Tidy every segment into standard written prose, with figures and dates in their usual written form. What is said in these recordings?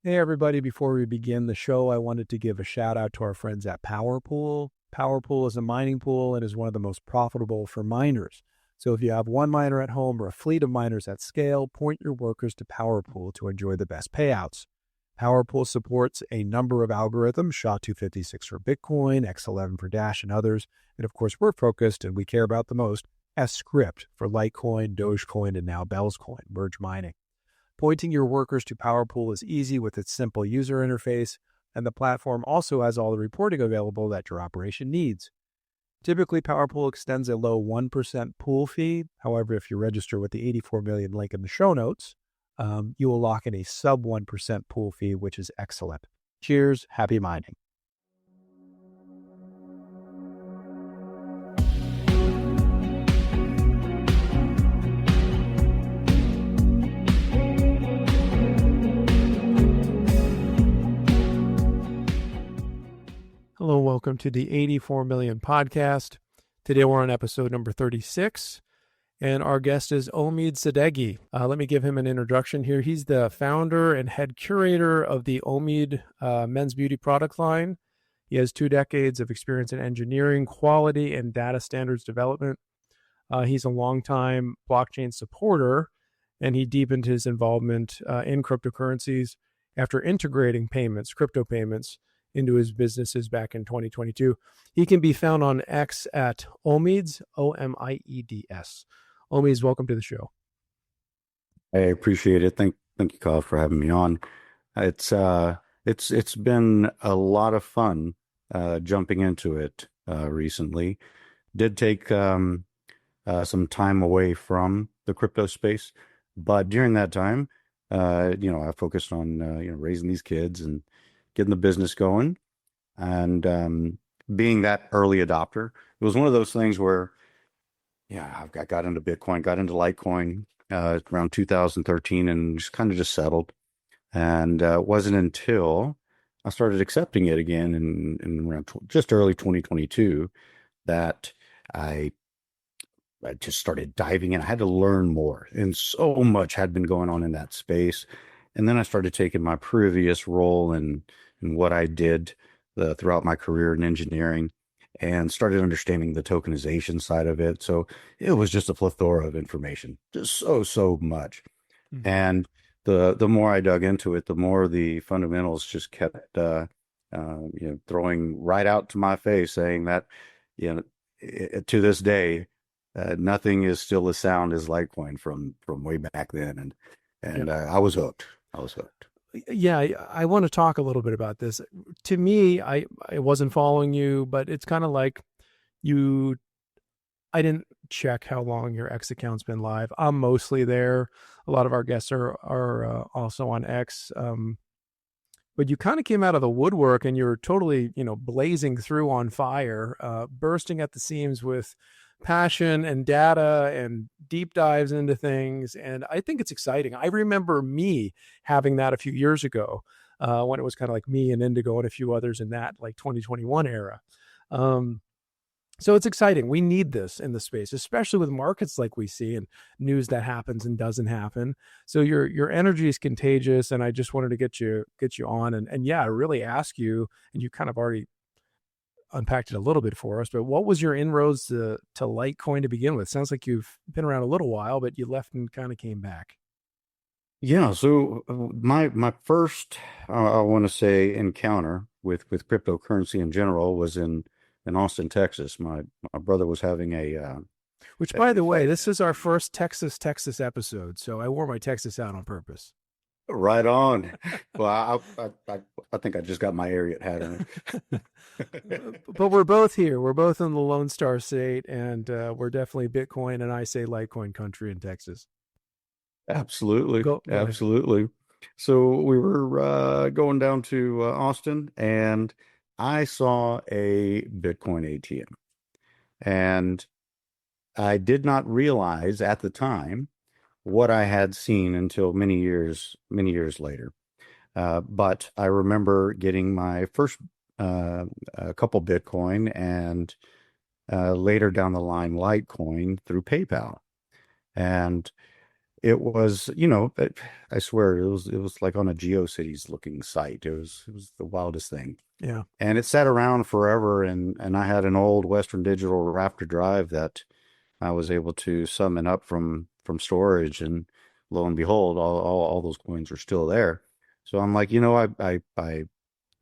Hey, everybody. Before we begin the show, I wanted to give a shout out to our friends at PowerPool. PowerPool is a mining pool and is one of the most profitable for miners. So if you have one miner at home or a fleet of miners at scale, point your workers to PowerPool to enjoy the best payouts. PowerPool supports a number of algorithms, SHA-256 for Bitcoin, X11 for Dash, and others. And of course, we're focused and we care about the most, S-CRYPT for Litecoin, Dogecoin, and now Bell's Coin, merge mining. Pointing your workers to PowerPool is easy with its simple user interface, and the platform also has all the reporting available that your operation needs. Typically, PowerPool extends a low 1% pool fee. However, if you register with the 84 million link in the show notes, you will lock in a sub 1% pool fee, which is excellent. Cheers, happy mining. Hello, welcome to the 84 Million podcast. Today we're on episode number 36, and our guest is Omied Sadeghi. Let me give him an introduction here. He's the founder and head curator of the Omied men's beauty product line. He has 2 decades of experience in engineering, quality, and data standards development. He's a longtime blockchain supporter, and he deepened his involvement in cryptocurrencies after integrating crypto payments, into his businesses back in 2022. He can be found on X at Omieds, Omieds. Omieds, welcome to the show. I appreciate it. Thank you, Kyle, for having me on. It's been a lot of fun jumping into it recently. Did take some time away from the crypto space, but during that time, I focused on raising these kids and getting the business going, and being that early adopter. It was one of those things where, I got into Bitcoin, got into Litecoin around 2013, and just kind of just settled. And it wasn't until I started accepting it again in around just early 2022 that I just started diving in. I had to learn more, and so much had been going on in that space. And then I started taking my previous role in what I did throughout my career in engineering, and started understanding the tokenization side of it. So it was just a plethora of information, just so much. Mm-hmm. And the more I dug into it, the more the fundamentals just kept throwing right out to my face, saying that to this day, nothing is still as sound as Litecoin from way back then, and I was hooked. Yeah, I want to talk a little bit about this. To me, I wasn't following you, but it's kind of like I didn't check how long your X account's been live. I'm mostly there. A lot of our guests are also on X. But you kind of came out of the woodwork, and you're totally, blazing through on fire, bursting at the seams with passion and data and deep dives into things. And I think it's exciting. I remember me having that a few years ago when it was kind of like me and Indigo and a few others in that like 2021 era. So it's exciting. We need this in the space, especially with markets like we see and news that happens and doesn't happen. So your energy is contagious, and I just wanted to get you on and really ask you, and you kind of already unpacked it a little bit for us, but what was your inroads to Litecoin to begin with? Sounds like you've been around a little while, but you left and kind of came back. Yeah, so my first, I want to say, encounter with cryptocurrency in general was in Austin, Texas. My brother was having which, by the way, this is our first Texas episode, so I wore my Texas out on purpose. Right on. Well, I think I just got my Ariat hat on. But we're both here. We're both in the Lone Star State, and we're definitely Bitcoin, and I say Litecoin country in Texas. Absolutely. Go Absolutely. ahead. So we were going down to Austin, and I saw a Bitcoin ATM, and I did not realize at the time what I had seen until many years later. But I remember getting my first a couple Bitcoin, and later down the line Litecoin through PayPal. And it was, I swear it was like on a GeoCities looking site. It was the wildest thing. Yeah. And it sat around forever, and I had an old Western Digital Raptor drive that I was able to summon up from storage, and lo and behold, all those coins are still there. So I'm like, I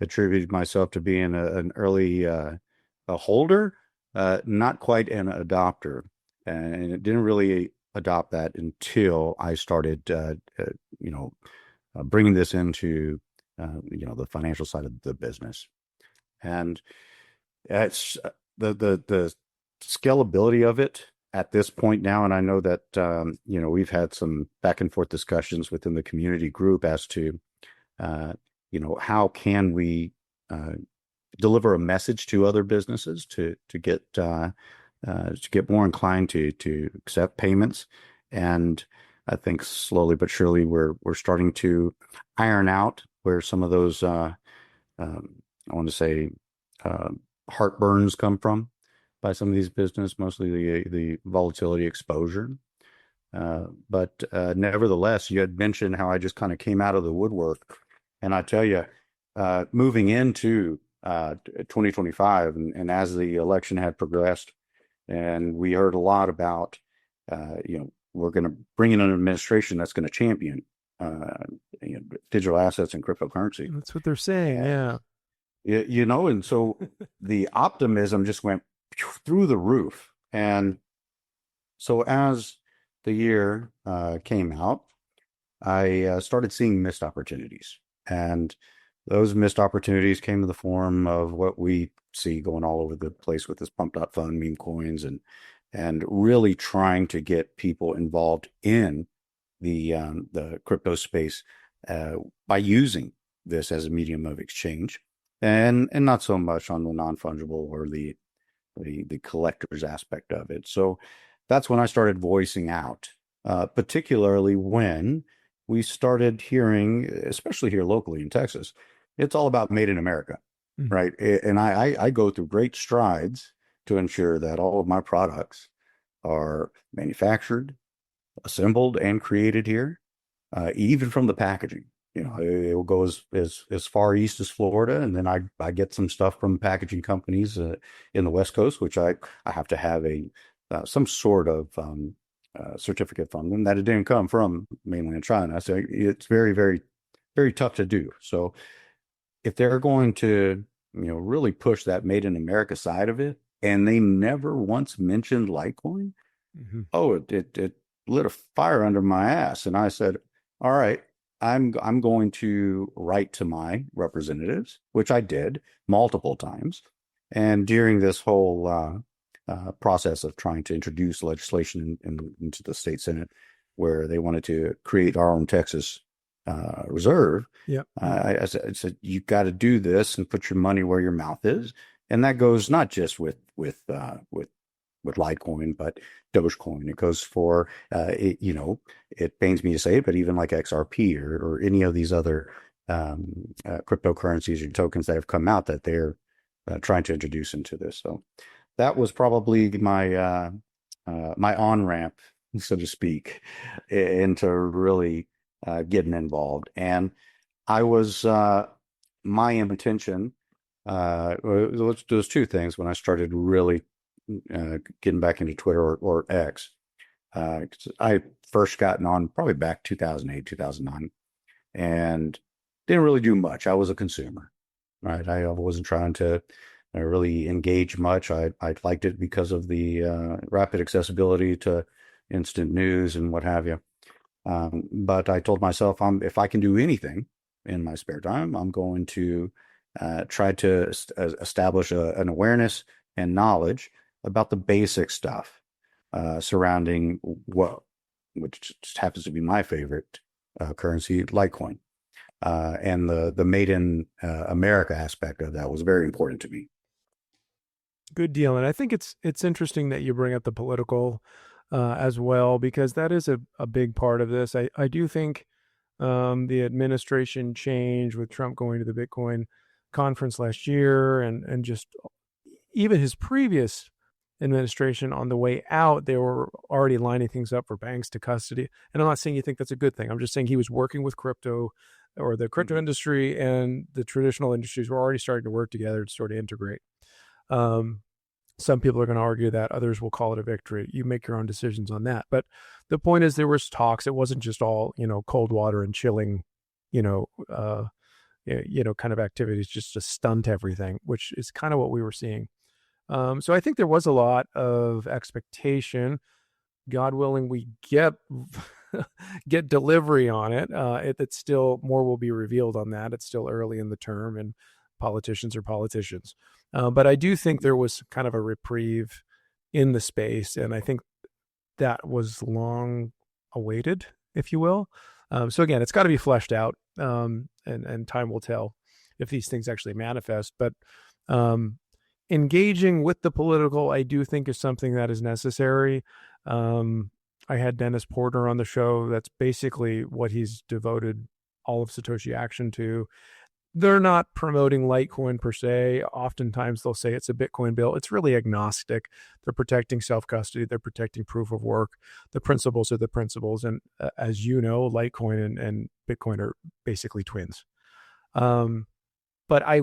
attributed myself to being an early a holder, not quite an adopter, and it didn't really adopt that until I started, you know, bringing this into, the financial side of the business. And it's the scalability of it at this point now, and I know that we've had some back and forth discussions within the community group as to uh, how can we uh, deliver a message to other businesses to get more inclined to accept payments. And I think slowly but surely we're starting to iron out where some of those I want to say uh, heartburns come from by some of these business, mostly the volatility exposure. But nevertheless, you had mentioned how I just kind of came out of the woodwork, and I tell you, moving into 2025, and as the election had progressed, and we heard a lot about, we're going to bring in an administration that's going to champion uh, digital assets and cryptocurrency. That's what they're saying. And, Yeah. and so the optimism just went through the roof. And so as the year came out, I started seeing missed opportunities. And those missed opportunities came in the form of what we see going all over the place with this pump.fun meme coins, and really trying to get people involved in the crypto space uh, by using this as a medium of exchange, and not so much on the non-fungible or the collector's aspect of it. So that's when I started voicing out, particularly when we started hearing, especially here locally in Texas, it's all about made in America, Mhm. right? And I go through great strides to ensure that all of my products are manufactured, assembled, and created here, even from the packaging. It will go as far east as Florida, and then I get some stuff from packaging companies in the West Coast, which I have to have a some sort of certificate from them that it didn't come from mainland China. So it's very, very, very tough to do. So if they're going to, really push that made in America side of it, and they never once mentioned Litecoin, Mhm. oh, it lit a fire under my ass. And I said, all right, I'm going to write to my representatives, which I did multiple times. And during this whole process of trying to introduce legislation into the state Senate, where they wanted to create our own Texas reserve, Yeah. I said, you got to do this and put your money where your mouth is. And that goes not just with Litecoin, but Dogecoin. It goes for, it pains me to say it, but even like XRP or any of these other cryptocurrencies or tokens that have come out that they're trying to introduce into this. So that was probably my on ramp, so to speak, into really getting involved. And I was my intention. Those two things when I started really getting back into Twitter or X. I first gotten on probably back 2008, 2009, and didn't really do much. I was a consumer, right? I wasn't trying to really engage much. I liked it because of the rapid accessibility to instant news and what have you. But I told myself, if I can do anything in my spare time, I'm going to try to establish an awareness and knowledge about the basic stuff surrounding which just happens to be my favorite currency, Litecoin. And the made in America aspect of that was very important to me. Good deal. And I think it's interesting that you bring up the political as well, because that is a big part of this. I do think the administration change with Trump going to the Bitcoin conference last year, and just even his previous administration on the way out, they were already lining things up for banks to custody. And I'm not saying you think that's a good thing. I'm just saying he was working with crypto or the crypto industry, and the traditional industries were already starting to work together to sort of integrate. Some people are going to argue that, others will call it a victory. You make your own decisions on that. But the point is, there was talks. It wasn't just all, cold water and chilling, kind of activities just to stunt everything, which is kind of what we were seeing. So I think there was a lot of expectation. God willing, we get get delivery on it. It's still, more will be revealed on that. It's still early in the term, and politicians are politicians. But I do think there was kind of a reprieve in the space, and I think that was long awaited, if you will. So again, it's got to be fleshed out, and time will tell if these things actually manifest. But engaging with the political, I do think, is something that is necessary. I had Dennis Porter on the show. That's basically what he's devoted all of Satoshi Action to. They're not promoting Litecoin per se. Oftentimes they'll say it's a Bitcoin bill. It's really agnostic. They're protecting self-custody. They're protecting proof of work. The principles are the principles. And as you know, Litecoin and Bitcoin are basically twins. But I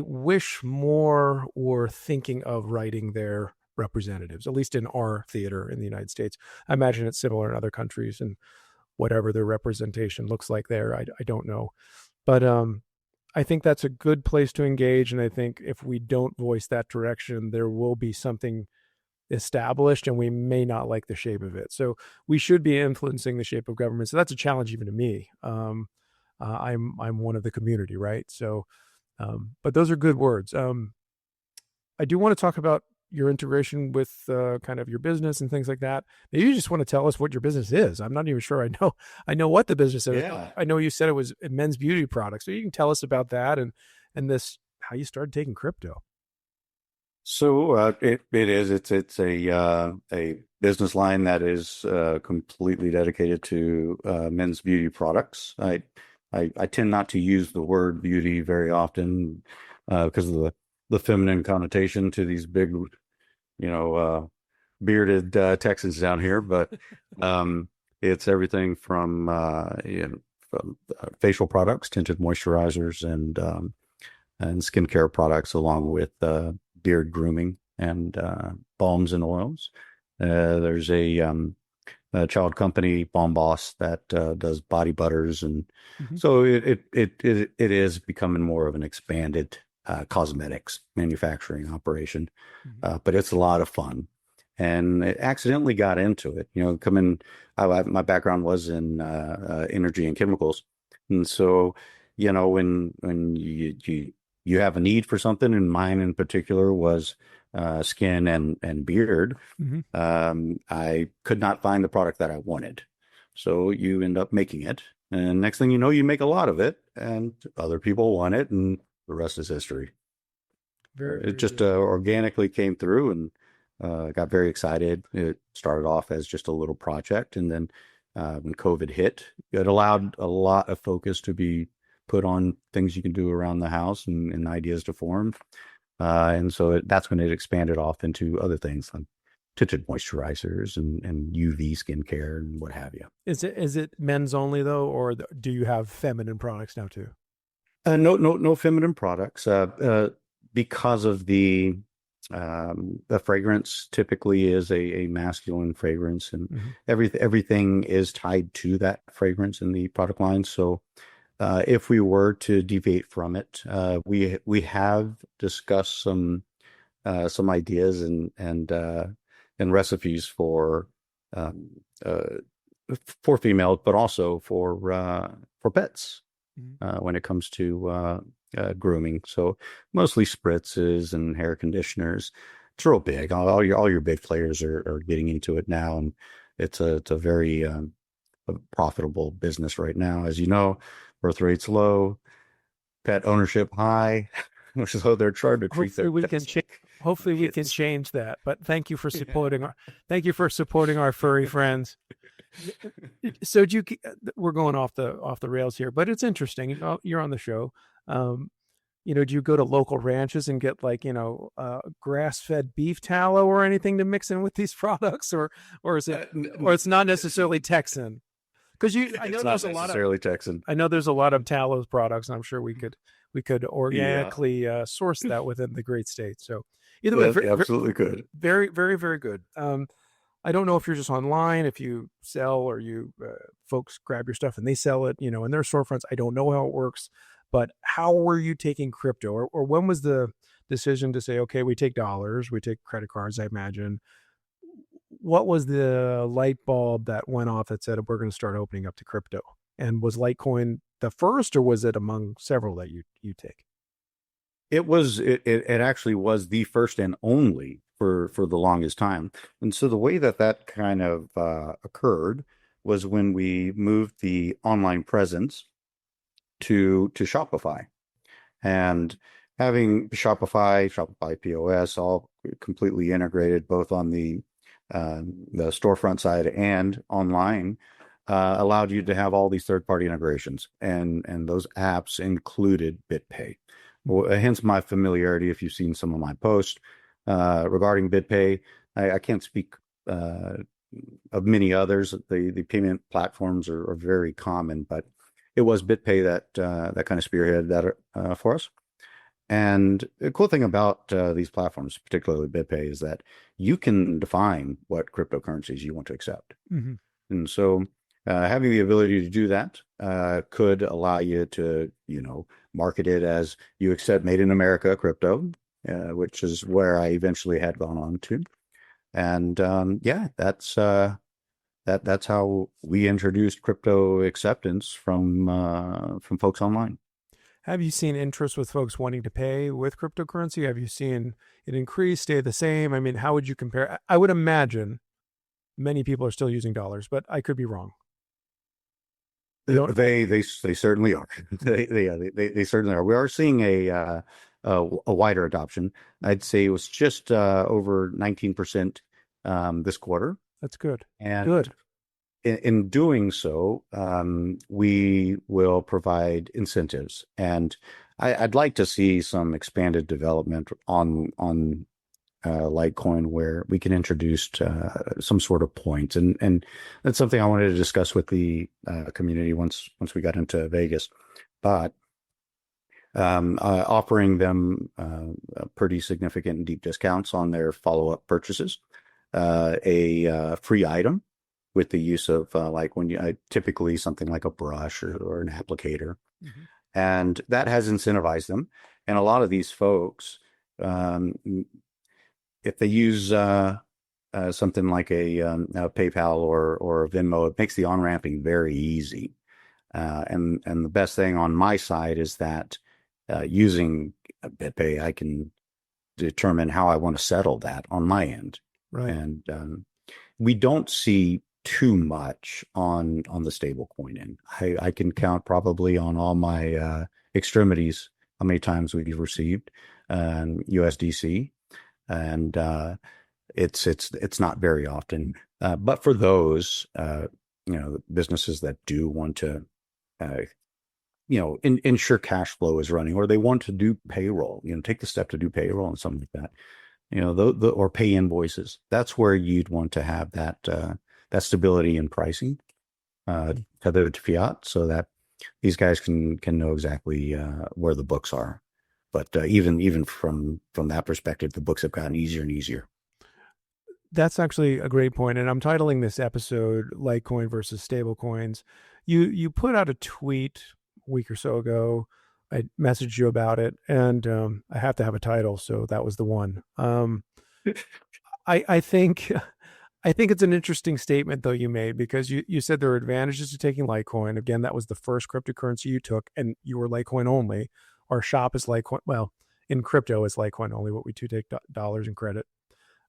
wish more were thinking of writing their representatives, at least in our theater in the United States. I imagine it's similar in other countries, and whatever their representation looks like there, I don't know. But I think that's a good place to engage. And I think if we don't voice that direction, there will be something established, and we may not like the shape of it. So we should be influencing the shape of government. So that's a challenge even to me. I'm one of the community, right? So, but those are good words. I do want to talk about your integration with kind of your business and things like that. Maybe you just want to tell us what your business is. I'm not even sure I know what the business is. Yeah. I know you said it was men's beauty products. So you can tell us about that and this, how you started taking crypto. So it's a business line that is completely dedicated to men's beauty products. I tend not to use the word beauty very often because of the feminine connotation to these big, bearded Texans down here. But it's everything from facial products, tinted moisturizers, and skincare products, along with beard grooming and balms and oils. There's a child company, Balm Boss, that does body butters, and so it is becoming more of an expanded cosmetics manufacturing operation, but it's a lot of fun. And it accidentally got into it. My background was in energy and chemicals, and so when you have a need for something, and mine in particular was skin and beard. I could not find the product that I wanted, so you end up making it, and next thing you know, you make a lot of it, and other people want it, and the rest is history. It just organically came through, and got very excited. It started off as just a little project, and then when COVID hit, it allowed a lot of focus to be put on things you can do around the house, and ideas to form. And so that's when it expanded off into other things like tinted moisturizers and UV skincare and what have you. Is it men's only though, or do you have feminine products now too? No feminine products. Because of the fragrance typically is a masculine fragrance, and everything is tied to that fragrance in the product line. So if we were to deviate from it, we have discussed some ideas and recipes for females, but also for pets when it comes to grooming. So mostly spritzes and hair conditioners. It's real big. All your big players are getting into it now, and it's a very profitable business right now. As you know, birth rates low, pet ownership high, so they're trying to treat their pets. Hopefully we can change that. But thank you for supporting our furry friends. So we're going off the rails here, but it's interesting. You're on the show. do you go to local ranches and get like, grass-fed beef tallow or anything to mix in with these products, or is it, or it's not necessarily Texan? Because I know It's not there's a lot of, necessarily Texan. I know there's a lot of tallow products, and I'm sure we could Yeah, organically source that within the great state. So either way, absolutely could. very, very, very good. I don't know if you're just online, if you sell, or you folks grab your stuff and they sell it, in their storefronts. I don't know how it works, but how were you taking crypto, or when was the decision to say, okay, we take dollars, we take credit cards, I imagine. What was the light bulb that went off that said we're going to start opening up to crypto? And was Litecoin the first, or was it among several that you take? It actually was the first and only for the longest time. And so the way that kind of occurred was when we moved the online presence to Shopify, and having Shopify POS all completely integrated both on the storefront side and online, allowed you to have all these third-party integrations, and those apps included BitPay. Well, hence my familiarity. If you've seen some of my posts regarding BitPay, I can't speak of many others. The payment platforms are very common, but it was BitPay that kind of spearheaded that for us. And the cool thing about these platforms, particularly BitPay, is that you can define what cryptocurrencies you want to accept. Mm-hmm. And so having the ability to do that could allow you to, market it as you accept made in America crypto, which is where I eventually had gone on to. And yeah, that's how we introduced crypto acceptance from folks online. Have you seen interest with folks wanting to pay with cryptocurrency? Have you seen it increase, stay the same? I mean, how would you compare? I would imagine many people are still using dollars, but I could be wrong. They certainly are. They certainly are. We are seeing a wider adoption. I'd say it was just over 19% this quarter. That's good. And Good. in doing so, we will provide incentives, and I'd like to see some expanded development on Litecoin, where we can introduce some sort of points, and that's something I wanted to discuss with the community once we got into Vegas. But offering them pretty significant and deep discounts on their follow-up purchases, a free item with the use of like when you typically something like a brush or an applicator, Mm-hmm. and that has incentivized them. And a lot of these folks, if they use something like a PayPal or a Venmo, it makes the on-ramping very easy. And the best thing on my side is that using BitPay, I can determine how I want to settle that on my end. Right. And we don't see too much on the stablecoin end. I can count probably on all my extremities how many times we've received USDC, and it's not very often. But for those businesses that do want to ensure cash flow is running, or they want to do payroll, take the step to do payroll and something like that, or pay invoices, that's where you'd want to have that stability in pricing tethered to fiat, so that these guys can know exactly where the books are. But even from that perspective, the books have gotten easier and easier. That's actually a great point, and I'm titling this episode "Litecoin versus Stablecoins." You put out a tweet a week or so ago. I messaged you about it, and I have to have a title, so that was the one. I think it's an interesting statement though you made, because you said there are advantages to taking Litecoin. Again, that was the first cryptocurrency you took, and you were Litecoin only. Our shop is Litecoin. Well, in crypto, it's Litecoin only. What we do take dollars and credit.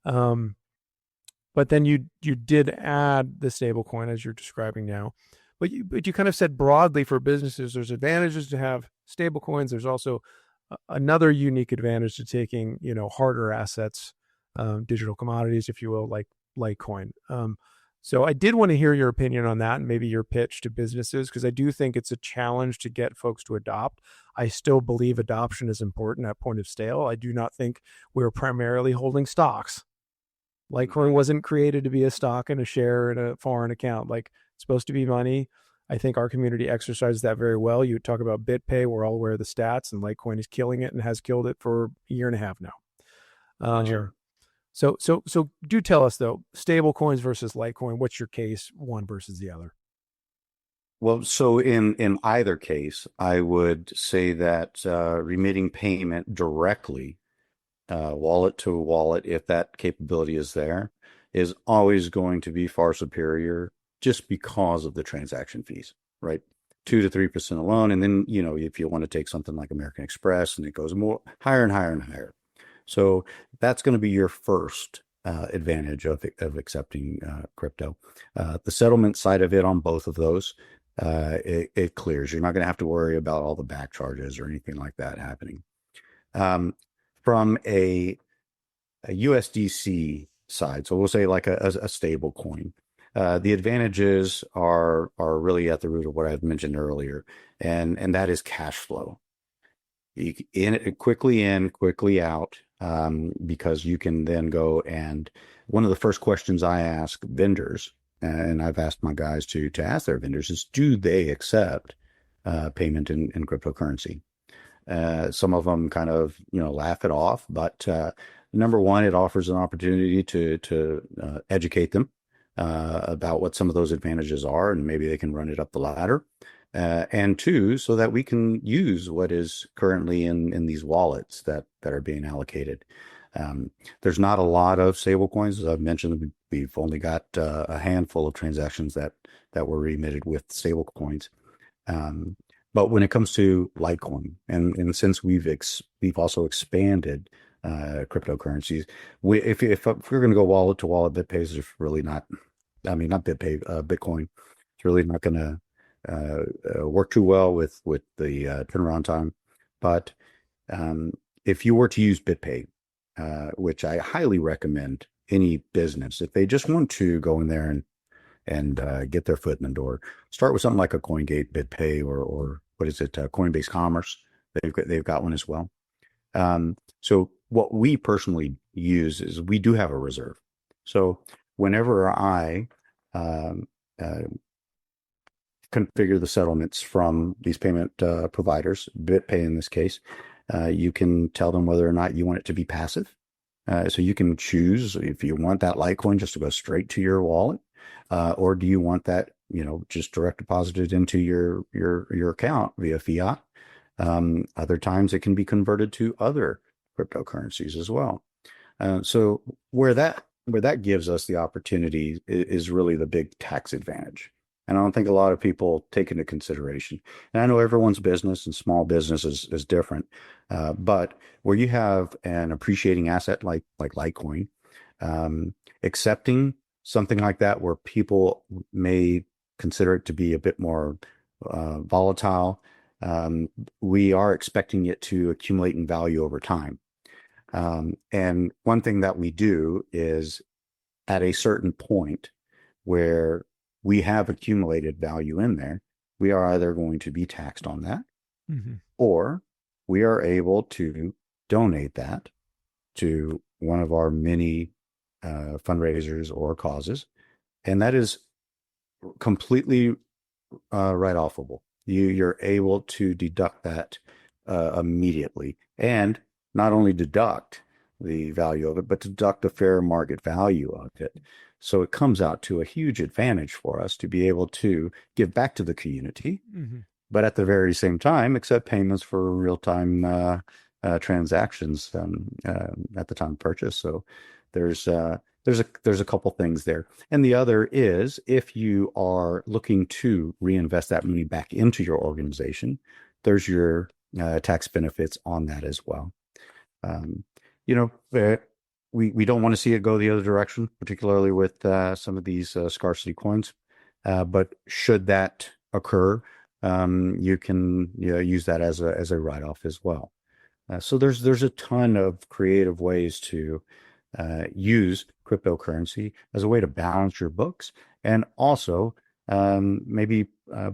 But then you did add the stablecoin as you're describing now. But you kind of said broadly for businesses, there's advantages to have stablecoins. There's also another unique advantage to taking, harder assets, digital commodities, if you will, like Litecoin. So I did want to hear your opinion on that and maybe your pitch to businesses, because I do think it's a challenge to get folks to adopt. I still believe adoption is important at point of sale. I do not think we're primarily holding stocks. Litecoin wasn't created to be a stock and a share in a foreign account. Like, it's supposed to be money. I think our community exercises that very well. You talk about BitPay, we're all aware of the stats, and Litecoin is killing it and has killed it for a year and a half now. Sure. So do tell us though, stable coins versus Litecoin. What's your case, one versus the other? Well, so in either case, I would say that remitting payment directly, wallet to wallet, if that capability is there, is always going to be far superior just because of the transaction fees, right? 2 to 3% alone. And then, if you want to take something like American Express and it goes more higher and higher and higher. So that's going to be your first advantage of accepting crypto. The settlement side of it on both of those, it clears. You're not going to have to worry about all the back charges or anything like that happening. From a USDC side, so we'll say like a stable coin, the advantages are really at the root of what I mentioned earlier, and that is cash flow. Quickly in, quickly out, because you can then go, and one of the first questions I ask vendors, and I've asked my guys to ask their vendors, is do they accept payment in cryptocurrency? Some of them kind of laugh it off, but number one, it offers an opportunity to educate them about what some of those advantages are, and maybe they can run it up the ladder. And two, so that we can use what is currently in these wallets that are being allocated. There's not a lot of stable coins. As I've mentioned, we've only got a handful of transactions that were remitted with stable coins. But when it comes to Litecoin, and since we've also expanded cryptocurrencies, if we're going to go wallet to wallet, BitPay is really not. I mean, not BitPay, Bitcoin. It's really not going to work too well with the turnaround time. But if you were to use BitPay, which I highly recommend any business, if they just want to go in there and get their foot in the door, start with something like a CoinGate, BitPay, or what is it, Coinbase Commerce. They've got one as well. So what we personally use is we do have a reserve. So whenever I configure the settlements from these payment providers, BitPay in this case, you can tell them whether or not you want it to be passive. So you can choose if you want that Litecoin just to go straight to your wallet, or do you want that, just direct deposited into your account via fiat. Other times it can be converted to other cryptocurrencies as well. So where that gives us the opportunity is really the big tax advantage. And I don't think a lot of people take into consideration. And I know everyone's business and small business is different. But where you have an appreciating asset like Litecoin, accepting something like that where people may consider it to be a bit more volatile, we are expecting it to accumulate in value over time. And one thing that we do is at a certain point where we have accumulated value in there, we are either going to be taxed on that, or we are able to donate that to one of our many fundraisers or causes. And that is completely write-offable. You're able to deduct that immediately, and not only deduct the value of it, but deduct the fair market value of it. So it comes out to a huge advantage for us to be able to give back to the community, but at the very same time, accept payments for real-time transactions at the time of purchase. So there's a couple things there. And the other is, if you are looking to reinvest that money back into your organization, there's your tax benefits on that as well. We don't want to see it go the other direction, particularly with some of these scarcity coins. But should that occur, you can use that as a write-off as well. So there's a ton of creative ways to use cryptocurrency as a way to balance your books and also maybe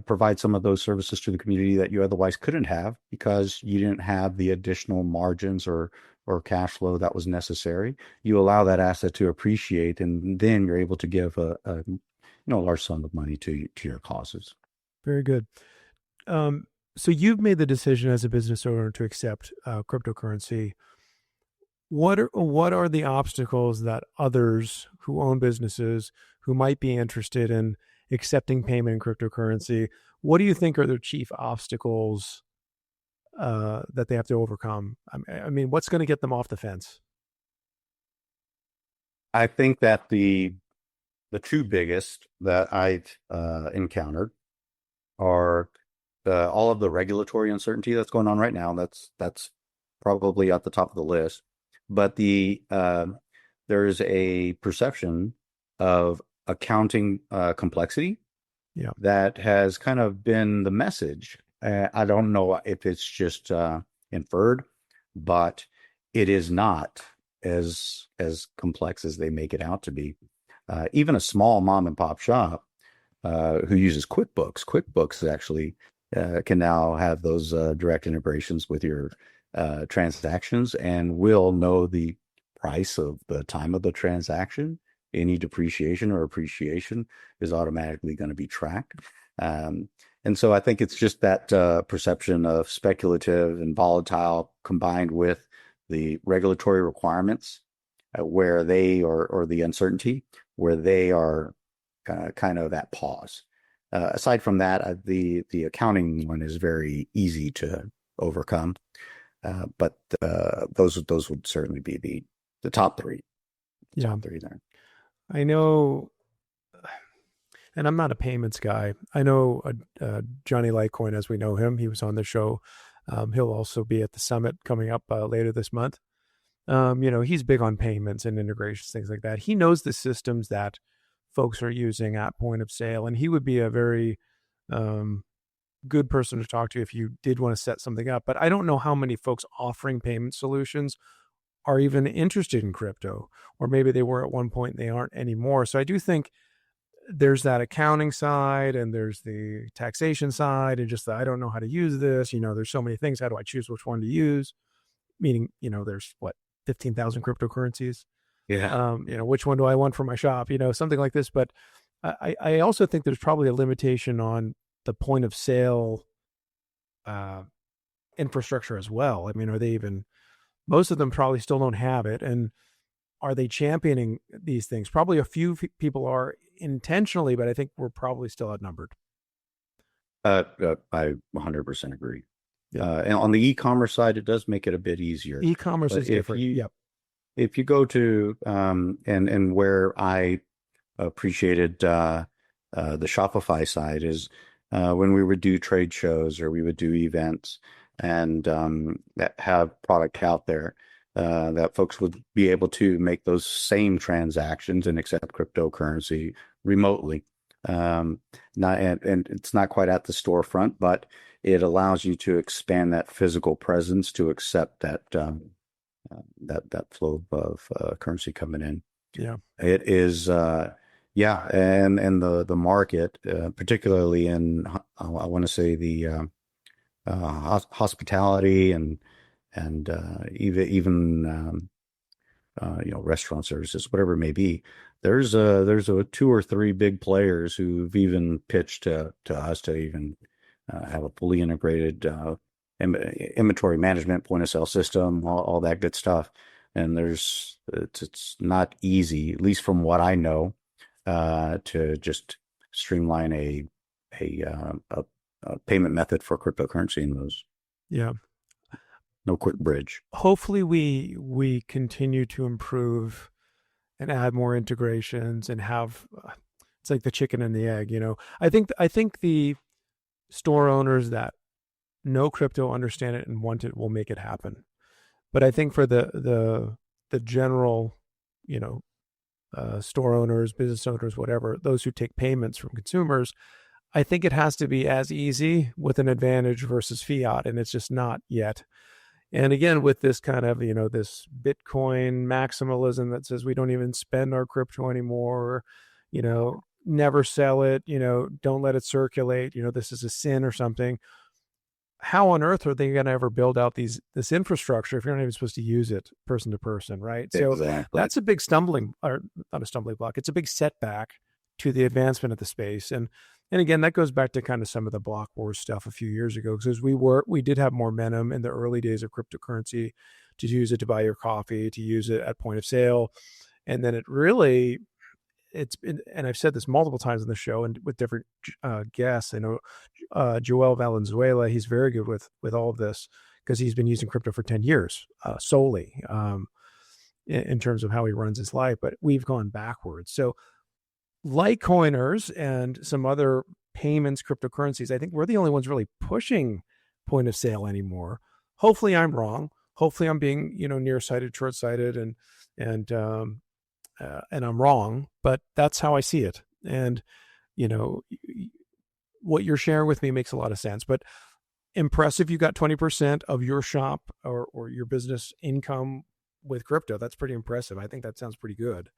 provide some of those services to the community that you otherwise couldn't have because you didn't have the additional margins or cash flow that was necessary. You allow that asset to appreciate, and then you're able to give a large sum of money to your causes. Very good. So you've made the decision as a business owner to accept cryptocurrency. What are the obstacles that others who own businesses who might be interested in accepting payment in cryptocurrency, what do you think are their chief obstacles that they have to overcome? I mean, what's going to get them off the fence? I think that the two biggest that I've encountered are all of the regulatory uncertainty that's going on right now. That's probably at the top of the list. But there's a perception of accounting complexity that has kind of been the message. I don't know if it's just inferred, but it is not as complex as they make it out to be. Even a small mom and pop shop who uses QuickBooks actually can now have those direct integrations with your transactions and will know the price of the time of the transaction. Any depreciation or appreciation is automatically going to be tracked. And so I think it's just that perception of speculative and volatile combined with the regulatory requirements where they or the uncertainty where they are kind of at pause. Aside from that, the accounting one is very easy to overcome. But those would certainly be the top three. Top three there. I know, and I'm not a payments guy. I know Johnny Litecoin, as we know him. He was on the show. He'll also be at the summit coming up later this month. He's big on payments and integrations, things like that. He knows the systems that folks are using at point of sale, and he would be a very good person to talk to if you did want to set something up. But I don't know how many folks offering payment solutions are even interested in crypto, or maybe they were at one point and they aren't anymore. So I do think there's that accounting side and there's the taxation side and just I don't know how to use this. There's so many things. How do I choose which one to use? Meaning, there's 15,000 cryptocurrencies. Yeah. Which one do I want for my shop? Something like this. But I also think there's probably a limitation on the point of sale infrastructure as well. I mean, are they even, most of them probably still don't have it. And are they championing these things? Probably a few people are intentionally, but I think we're probably still outnumbered. I 100% agree. And on the e-commerce side, it does make it a bit easier. E-commerce is different. If you go to and where I appreciated the Shopify side is when we would do trade shows or we would do events and that have product out there that folks would be able to make those same transactions and accept cryptocurrency remotely. And it's not quite at the storefront, but it allows you to expand that physical presence to accept that that flow of currency coming in. Yeah, it is. And the market, particularly in I want to say the hospitality and even restaurant services, whatever it may be. There's a two or three big players who've even pitched to us to even have a fully integrated inventory management, point of sale system, all that good stuff. And it's not easy, at least from what I know, to just streamline a payment method for cryptocurrency in those. Yeah. No quick bridge. Hopefully we continue to improve and add more integrations and have it's like the chicken and the egg, I think the store owners that know crypto, understand it, and want it will make it happen. But I think for the general, store owners, business owners, whatever, those who take payments from consumers, I think it has to be as easy with an advantage versus fiat, and it's just not yet. And again, with this kind of, this Bitcoin maximalism that says we don't even spend our crypto anymore, never sell it, don't let it circulate, this is a sin or something. How on earth are they going to ever build out this infrastructure if you're not even supposed to use it person to person, right? So Exactly. that's a big or not a stumbling block. It's a big setback to the advancement of the space. And again, that goes back to kind of some of the block wars stuff a few years ago, because we did have momentum in the early days of cryptocurrency to use it to buy your coffee, to use it at point of sale. And then it's been, and I've said this multiple times on the show and with different guests. I know Joel Valenzuela, he's very good with all of this because he's been using crypto for 10 years solely in terms of how he runs his life. But we've gone backwards. So Litecoiners and some other payments cryptocurrencies, I think we're the only ones really pushing point of sale anymore. Hopefully I'm wrong. Hopefully I'm being, nearsighted, short-sighted, and I'm wrong, but that's how I see it. And, what you're sharing with me makes a lot of sense, but impressive. You got 20% of your shop or your business income with crypto. That's pretty impressive. I think that sounds pretty good.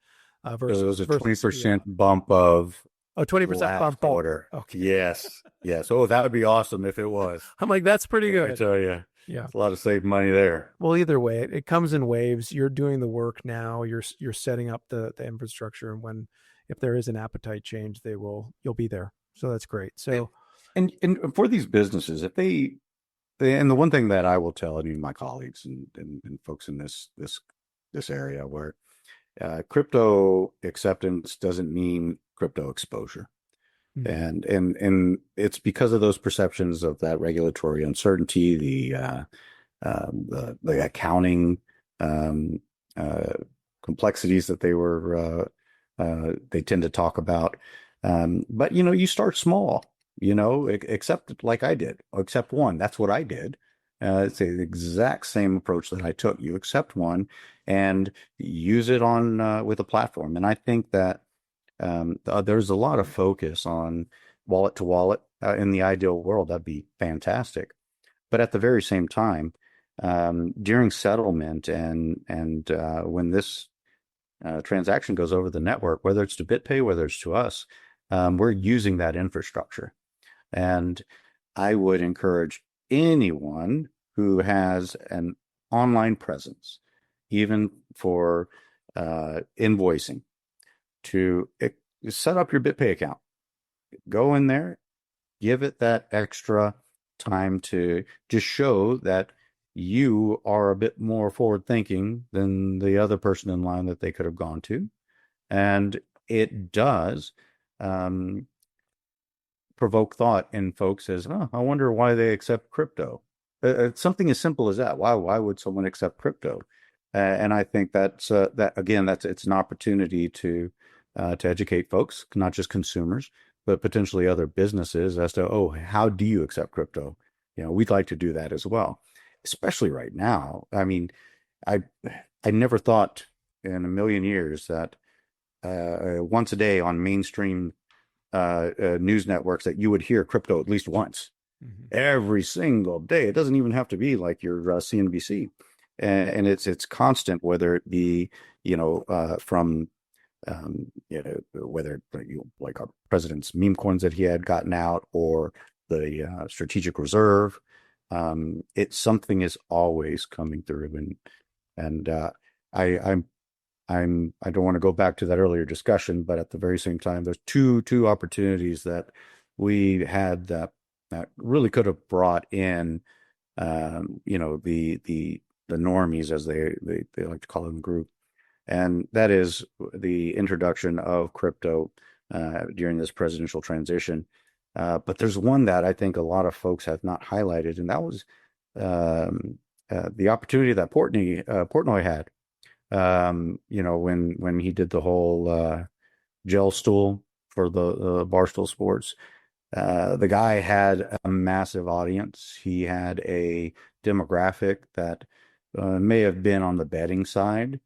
Versus, it was a 20% bump of 20% bump quarter. Okay. Yes. Yes. Oh, that would be awesome if it was. I'm like, that's pretty good. I tell you. Yeah. It's a lot of saved money there. Well, either way, it comes in waves. You're doing the work now. You're setting up the infrastructure. And if there is an appetite change, you'll be there. So that's great. So, and for these businesses, if they and the one thing that I will tell any of my colleagues and folks in this area where crypto acceptance doesn't mean crypto exposure. Mm-hmm. And it's because of those perceptions of that regulatory uncertainty, the accounting complexities that they tend to talk about. But you start small, accept like I did, accept one. That's what I did. It's the exact same approach that I took. You accept one and use it on with a platform. And I think that there's a lot of focus on wallet to wallet. In the ideal world, that'd be fantastic. But at the very same time, during settlement and when this transaction goes over the network, whether it's to BitPay, whether it's to us, we're using that infrastructure. And I would encourage anyone who has an online presence, even for invoicing, to set up your BitPay account. Go in there, give it that extra time to just show that you are a bit more forward thinking than the other person in line that they could have gone to. And it does provoke thought in folks as, oh, I wonder why they accept crypto. Something as simple as that. Why would someone accept crypto? And I think that's it's an opportunity to educate folks, not just consumers, but potentially other businesses as to, oh, how do you accept crypto? We'd like to do that as well, especially right now. I mean, I never thought in a million years that once a day on mainstream news networks that you would hear crypto at least once. Mm-hmm. Every single day. It doesn't even have to be like your CNBC, and it's constant, whether it be from whether like our president's meme coins that he had gotten out or the strategic reserve. It's something is always coming through, and I don't want to go back to that earlier discussion, but at the very same time, there's two opportunities that we had that really could have brought in, the normies, as they like to call them, group, and that is the introduction of crypto during this presidential transition. But there's one that I think a lot of folks have not highlighted, and that was the opportunity that Portnoy had. When he did the whole gel stool for the Barstool Sports, the guy had a massive audience. He had a demographic that may have been on the betting side.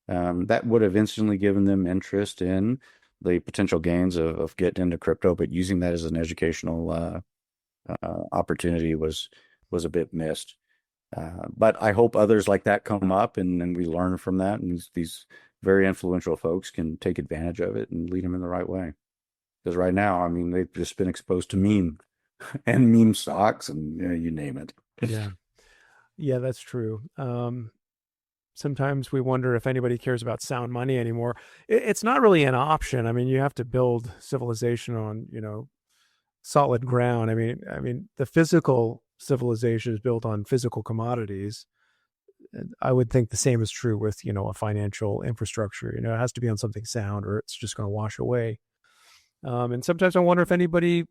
That would have instantly given them interest in the potential gains of getting into crypto, but using that as an educational opportunity was a bit missed. But I hope others like that come up, and we learn from that, and these very influential folks can take advantage of it and lead them in the right way. Because right now, I mean, they've just been exposed to meme and meme stocks, and you name it. Yeah. Yeah, that's true. Sometimes we wonder if anybody cares about sound money anymore. It's not really an option. I mean, you have to build civilization on, solid ground. I mean, the physical civilization is built on physical commodities. I would think the same is true with, a financial infrastructure. It has to be on something sound or it's just going to wash away. And sometimes I wonder if anybody,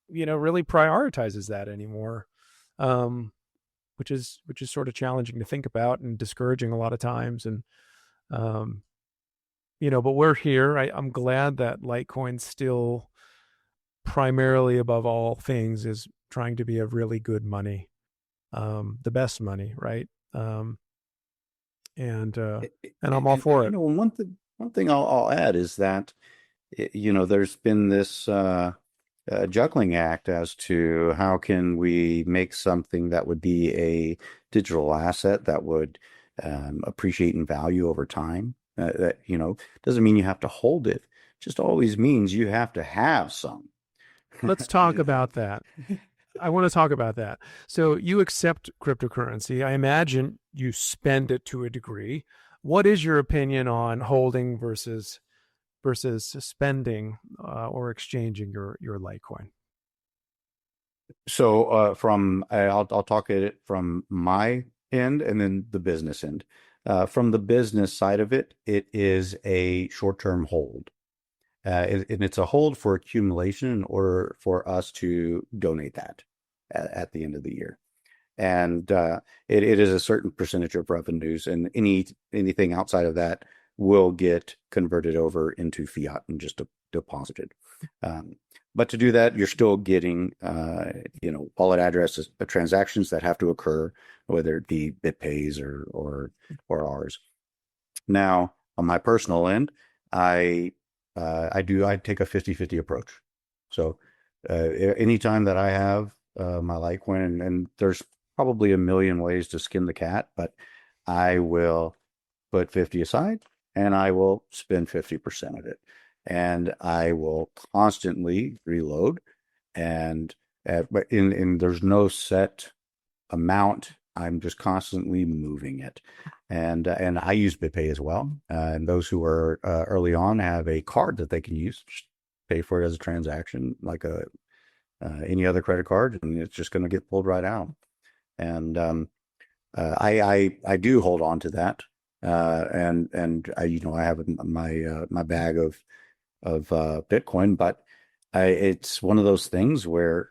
really prioritizes that anymore. Which is sort of challenging to think about and discouraging a lot of times. And um, but we're here. I'm glad that Litecoin still primarily above all things is trying to be a really good money, the best money, right? And I'm all And for it. one thing I'll add is that there's been this juggling act as to how can we make something that would be a digital asset that would appreciate in value over time. That doesn't mean you have to hold it; just always means you have to have some. Let's talk about that. I want to talk about that. So you accept cryptocurrency. I imagine you spend it to a degree. What is your opinion on holding versus spending or exchanging your Litecoin? So I'll talk at it from my end and then the business end. From the business side of it, it is a short-term hold. And it's a hold for accumulation in order for us to donate that at the end of the year. And it is a certain percentage of revenues, and anything outside of that will get converted over into fiat and just deposited. But to do that, you're still getting, wallet addresses, transactions that have to occur, whether it be BitPay's or ours. Now, on my personal end, I take a 50-50 approach. So anytime that I have my Litecoin, and there's probably a million ways to skin the cat, but I will put 50 aside and I will spend 50% of it. And I will constantly reload, and but there's no set amount. I'm just constantly moving it, and I use BitPay as well. And those who are early on have a card that they can use, just pay for it as a transaction, like any other credit card, and it's just going to get pulled right out. And I do hold on to that, and I have my bag of Bitcoin, but it's one of those things where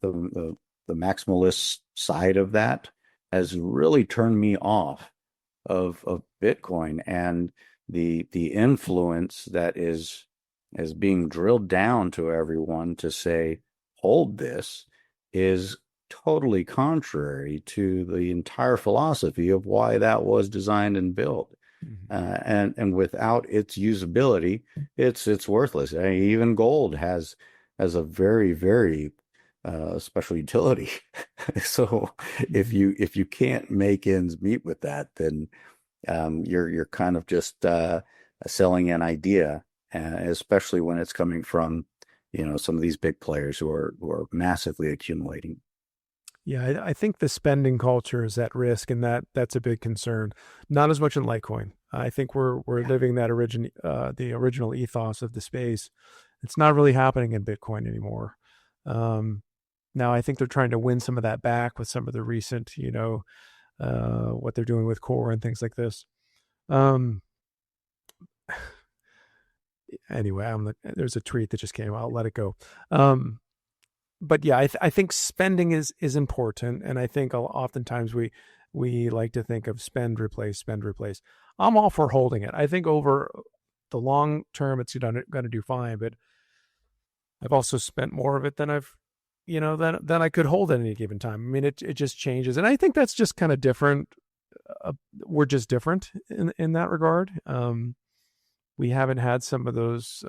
the maximalist side of that has really turned me off of Bitcoin, and the influence that is being drilled down to everyone to say hold this is totally contrary to the entire philosophy of why that was designed and built. And without its usability, it's worthless. I mean, even gold has a very, very special utility. So if you can't make ends meet with that, then you're kind of just selling an idea, especially when it's coming from some of these big players who are massively accumulating. Yeah, I think the spending culture is at risk, and that's a big concern. Not as much in Litecoin. I think we're Yeah. living that the original ethos of the space. It's not really happening in Bitcoin anymore. Um, Now I think they're trying to win some of that back with some of the recent, what they're doing with core and things like this. Um, anyway, there's a tweet that just came out. I'll let it go. But yeah, I think spending is important, and I think oftentimes we like to think of spend, replace, spend, replace. I'm all for holding it. I think over the long term, it's going to do fine. But I've also spent more of it than than I could hold at any given time. I mean, it just changes, and I think that's just kind of different. We're just different in that regard. We haven't had some of those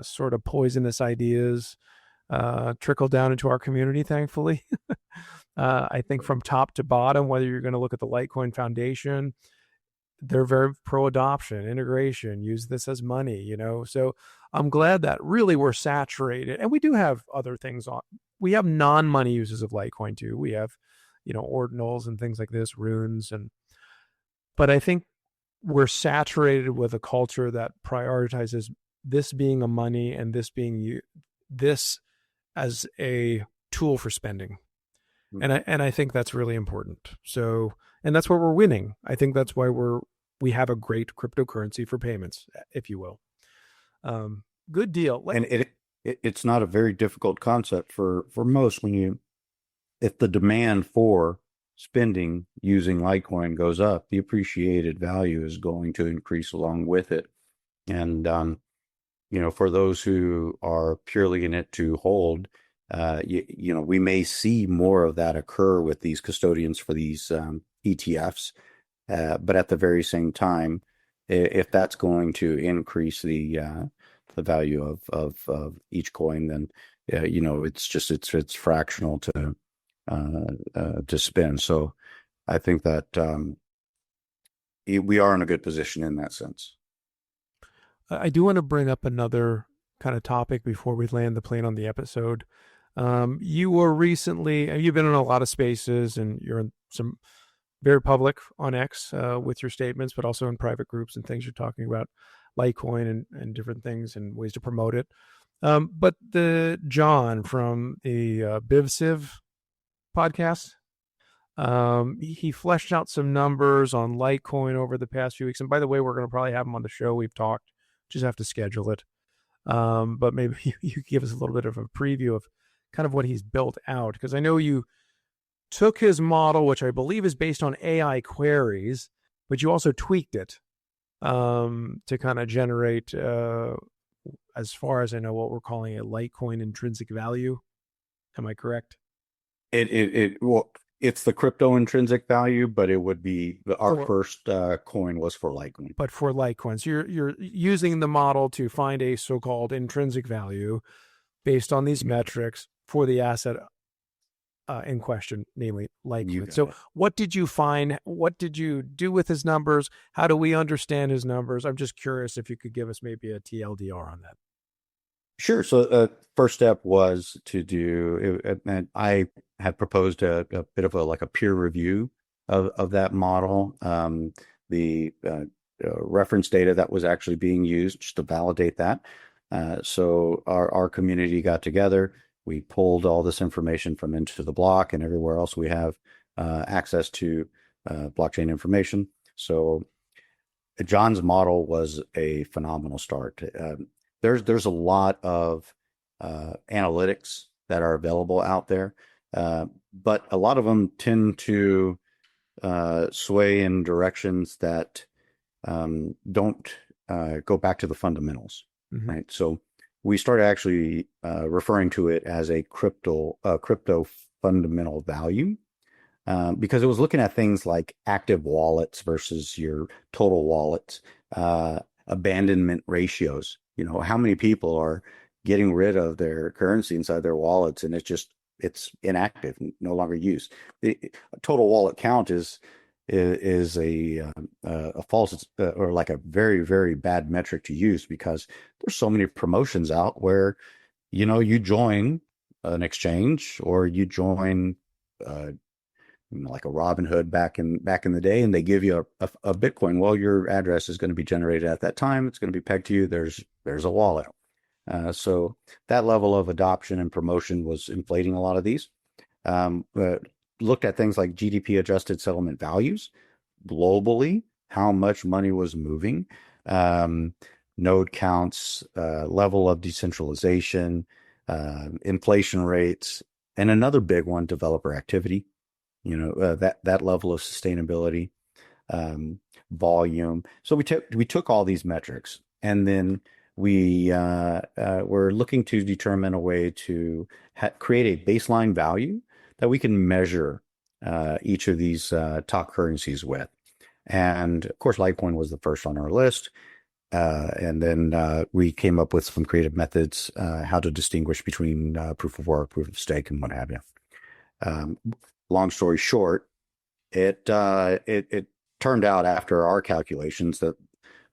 sort of poisonous ideas trickle down into our community, thankfully. I think from top to bottom, whether you're going to look at the Litecoin Foundation, they're very pro adoption, integration, use this as money, So I'm glad that really we're saturated. And we do have other things on. We have non-money uses of Litecoin too. We have, ordinals and things like this, runes. But I think we're saturated with a culture that prioritizes this being a money and this as a tool for spending. And I think that's really important. So, and that's where we're winning. I think that's why we have a great cryptocurrency for payments, if you will. Good deal. And it's not a very difficult concept for most if the demand for spending using Litecoin goes up, the appreciated value is going to increase along with it. And, for those who are purely in it to hold, we may see more of that occur with these custodians for these ETFs. But at the very same time, if that's going to increase the value of each coin, then it's fractional to spend. So I think that we are in a good position in that sense. I do want to bring up another kind of topic before we land the plane on the episode. You've been in a lot of spaces, and you're in some very public on X with your statements, but also in private groups and things. You're talking about Litecoin and different things and ways to promote it. But the John from the BivCiv podcast, he fleshed out some numbers on Litecoin over the past few weeks. And by the way, we're going to probably have him on the show. We've talked, just have to schedule it. But maybe you could give us a little bit of a preview of kind of what he's built out, because I know you took his model, which I believe is based on AI queries, but you also tweaked it to kind of generate, as far as I know, what we're calling a Litecoin intrinsic value. Am I correct? It's the crypto intrinsic value, but it would be our first coin was for Litecoin. But for Litecoin, so you're using the model to find a so-called intrinsic value based on these metrics for the asset in question, namely Litecoin. So what did you find? What did you do with his numbers? How do we understand his numbers? I'm just curious if you could give us maybe a TLDR on that. Sure. So first step was to do, and I had proposed a bit of a peer review of that model, the reference data that was actually being used just to validate that. So our community got together. We pulled all this information from Into the Block and everywhere else we have access to blockchain information. So John's model was a phenomenal start. There's a lot of analytics that are available out there, but a lot of them tend to sway in directions that don't go back to the fundamentals, right? So we started actually referring to it as a crypto fundamental value, because it was looking at things like active wallets versus your total wallets, abandonment ratios. How many people are getting rid of their currency inside their wallets and it's inactive, no longer used. The total wallet count is a false or like a very, very bad metric to use, because there's so many promotions out where, you join an exchange or you join like a Robinhood back in the day, and they give you a Bitcoin. Well, your address is going to be generated at that time. It's going to be pegged to you. There's a wallet. So that level of adoption and promotion was inflating a lot of these. Looked at things like GDP adjusted settlement values globally, how much money was moving, node counts, level of decentralization, inflation rates, and another big one, developer activity. That level of sustainability, volume. So we took all these metrics, and then we were looking to determine a way to create a baseline value that we can measure each of these top currencies with. And of course, Litecoin was the first on our list. And then we came up with some creative methods how to distinguish between proof of work, proof of stake, and what have you. Um, Long story short, it turned out after our calculations that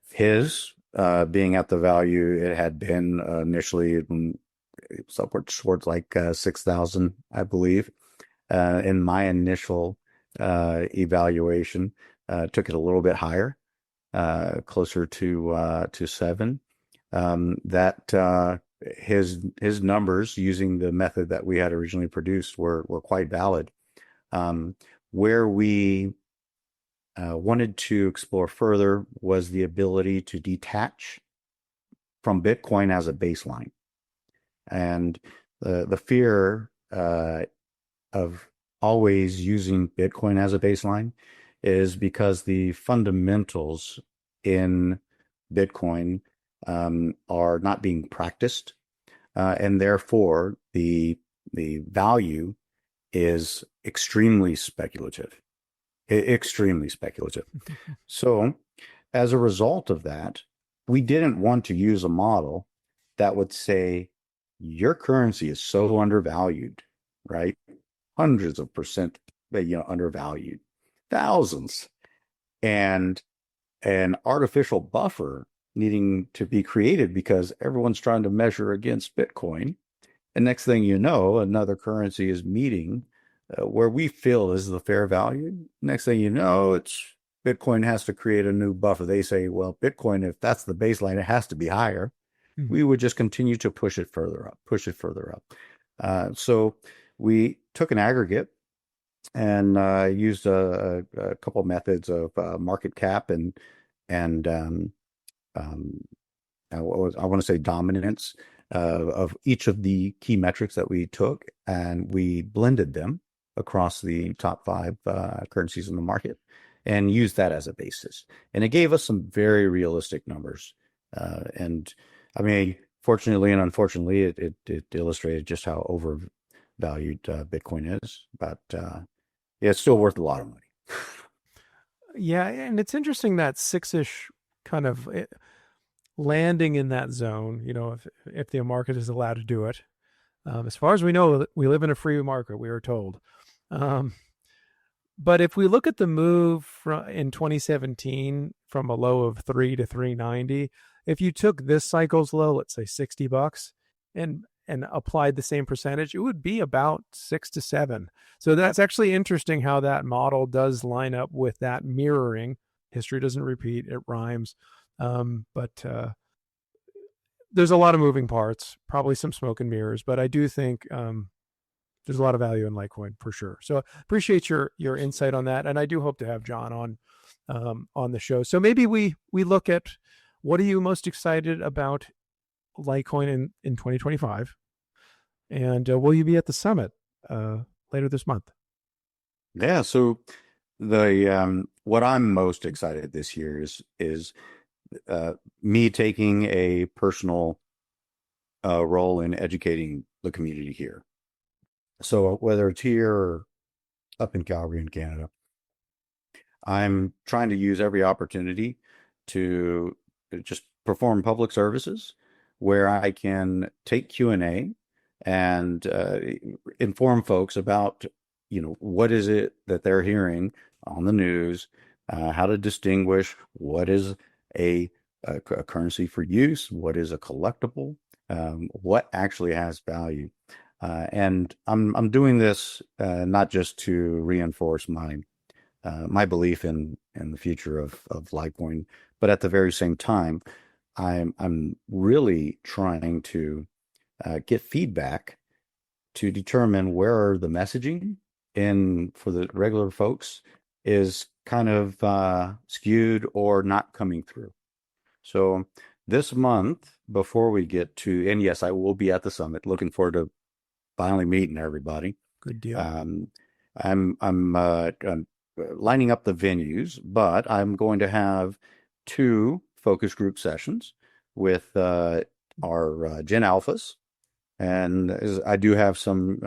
his being at the value it had been initially, it was upwards towards like 6,000, I believe. In my initial evaluation, took it a little bit higher, closer to seven. That his numbers using the method that we had originally produced were quite valid. Where we wanted to explore further was the ability to detach from Bitcoin as a baseline. And the fear of always using Bitcoin as a baseline is because the fundamentals in Bitcoin are not being practiced, and therefore the value is extremely speculative, extremely speculative. So, as a result of that, we didn't want to use a model that would say your currency is so undervalued, right? Hundreds of percent, undervalued, thousands, and an artificial buffer needing to be created because everyone's trying to measure against Bitcoin. And next thing you know, another currency is meeting where we feel is the fair value. Next thing you know, it's Bitcoin has to create a new buffer. They say, well, Bitcoin, if that's the baseline, it has to be higher. We would just continue to push it further up, push it further up. So we took an aggregate and used a couple of methods of market cap and I want to say dominance of each of the key metrics that we took, and we blended them across the top five currencies in the market and used that as a basis. And it gave us some very realistic numbers. And I mean, fortunately and unfortunately, it illustrated just how overvalued Bitcoin is, but yeah, it's still worth a lot of money. Yeah, and it's interesting that six-ish kind of landing in that zone. If the market is allowed to do it. As far as we know, we live in a free market. We are told. But if we look at the move in 2017 from a low of 3 to 390, if you took this cycle's low, let's say $60, and applied the same percentage, it would be about 6 to 7. So that's actually interesting how that model does line up with that mirroring. History doesn't repeat; it rhymes. But there's a lot of moving parts, probably some smoke and mirrors, but I do think there's a lot of value in Litecoin for sure. So appreciate your insight on that, and I do hope to have John on the show. So maybe we look at what are you most excited about Litecoin in 2025, and will you be at the summit later this month? Yeah, so the what I'm most excited this year is me taking a personal role in educating the community here. So whether it's here or up in Calgary in Canada, I'm trying to use every opportunity to just perform public services where I can take Q&A and inform folks about, what is it that they're hearing on the news, how to distinguish what is a currency for use, what is a collectible, what actually has value. And I'm doing this not just to reinforce my belief in the future of Litecoin, but at the very same time, I'm really trying to get feedback to determine where the messaging in for the regular folks is kind of skewed or not coming through. So this month, before we get to, and yes, I will be at the summit. Looking forward to finally meeting everybody. Good deal. I'm lining up the venues, but I'm going to have 2 focus group sessions with our Gen Alphas, and I do have some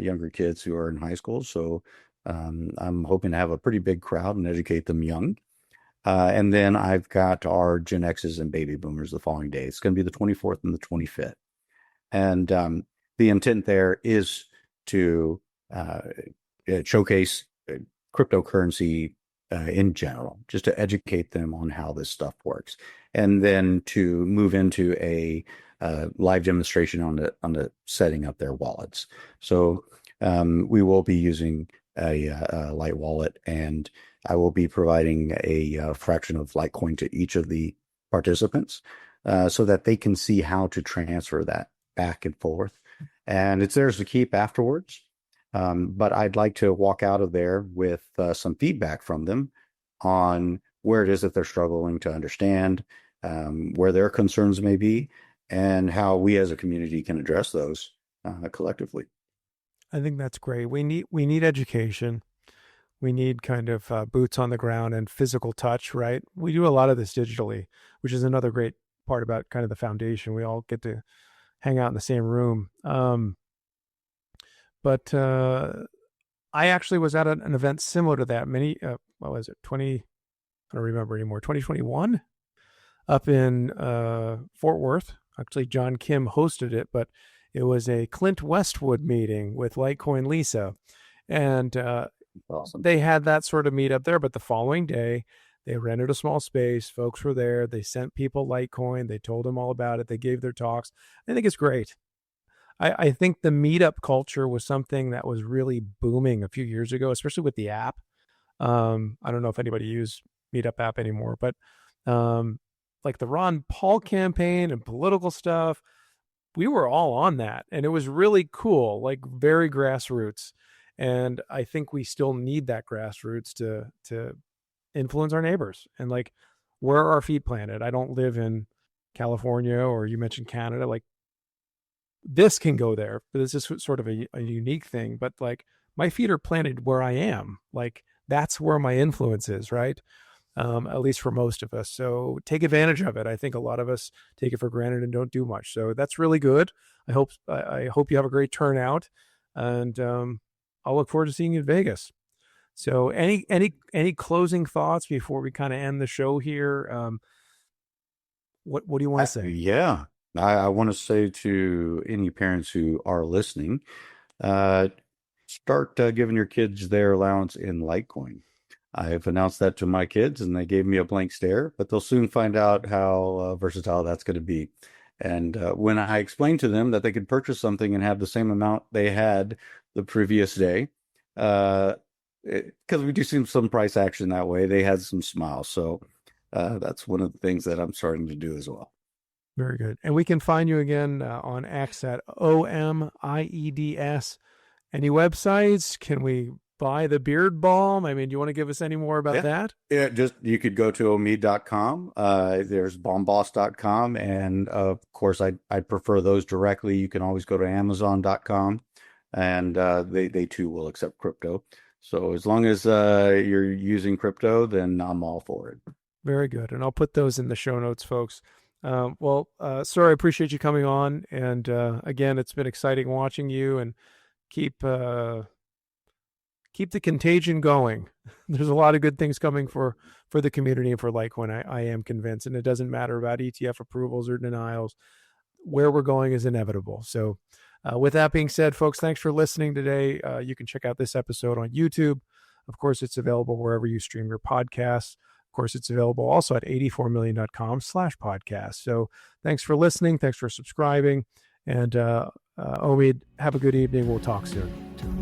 younger kids who are in high school, so I'm hoping to have a pretty big crowd and educate them young. And then I've got our Gen X's and baby boomers the following day. It's going to be the 24th and the 25th. And the intent there is to showcase cryptocurrency in general, just to educate them on how this stuff works, and then to move into a live demonstration on the setting up their wallets. So we will be using a Light wallet, and I will be providing a fraction of Litecoin to each of the participants so that they can see how to transfer that back and forth. And it's theirs to keep afterwards. But I'd like to walk out of there with some feedback from them on where it is that they're struggling to understand, where their concerns may be, and how we as a community can address those collectively. I think that's great. We need education. We need kind of boots on the ground and physical touch, right? We do a lot of this digitally, which is another great part about kind of the foundation. We all get to hang out in the same room. But I actually was at an event similar to that. What was it? I don't remember anymore. 2021 up in Fort Worth. Actually, John Kim hosted it, but it was a Clint Westwood meeting with Litecoin Lisa. And Awesome. they had that sort of meetup there. But the following day, they rented a small space. Folks were there. They sent people Litecoin. They told them all about it. They gave their talks. I think it's great. I think the meetup culture was something that was really booming a few years ago, especially with the app. I don't know if anybody used Meetup app anymore, but like the Ron Paul campaign and political stuff, we were all on that. And it was really cool, like very grassroots. And I think we still need that grassroots to influence our neighbors. And like, where are our feet planted? I don't live in California, or you mentioned Canada. Like, this can go there, but this is sort of a unique thing. But like, my feet are planted where I am. Like, that's where my influence is, right? At least for most of us. So take advantage of it. I think a lot of us take it for granted and don't do much. So that's really good. I hope you have a great turnout, and I'll look forward to seeing you in Vegas. So any closing thoughts before we kind of end the show here? What do you want to say? Yeah. I want to say to any parents who are listening, start giving your kids their allowance in Litecoin. I've announced that to my kids, and they gave me a blank stare, but they'll soon find out how versatile that's going to be. And when I explained to them that they could purchase something and have the same amount they had the previous day, because we do see some price action that way, they had some smiles. So that's one of the things that I'm starting to do as well. Very good. And we can find you again on X at OMIEDS. Any websites? Can we buy the beard balm? I mean, do you want to give us any more about that? Yeah, just you could go to omied.com. There's bombboss.com. And of course, I prefer those directly. You can always go to amazon.com, and they too will accept crypto. So as long as you're using crypto, then I'm all for it. Very good. And I'll put those in the show notes, folks. Sir, I appreciate you coming on. And again, it's been exciting watching you, and keep the contagion going. There's a lot of good things coming for the community and for Litecoin. I am convinced, and it doesn't matter about ETF approvals or denials. Where we're going is inevitable. So with that being said, folks, thanks for listening today. You can check out this episode on YouTube. Of course, it's available wherever you stream your podcasts. Of course, it's available also at 84million.com/podcast. So thanks for listening. Thanks for subscribing. And Omied, have a good evening. We'll talk soon.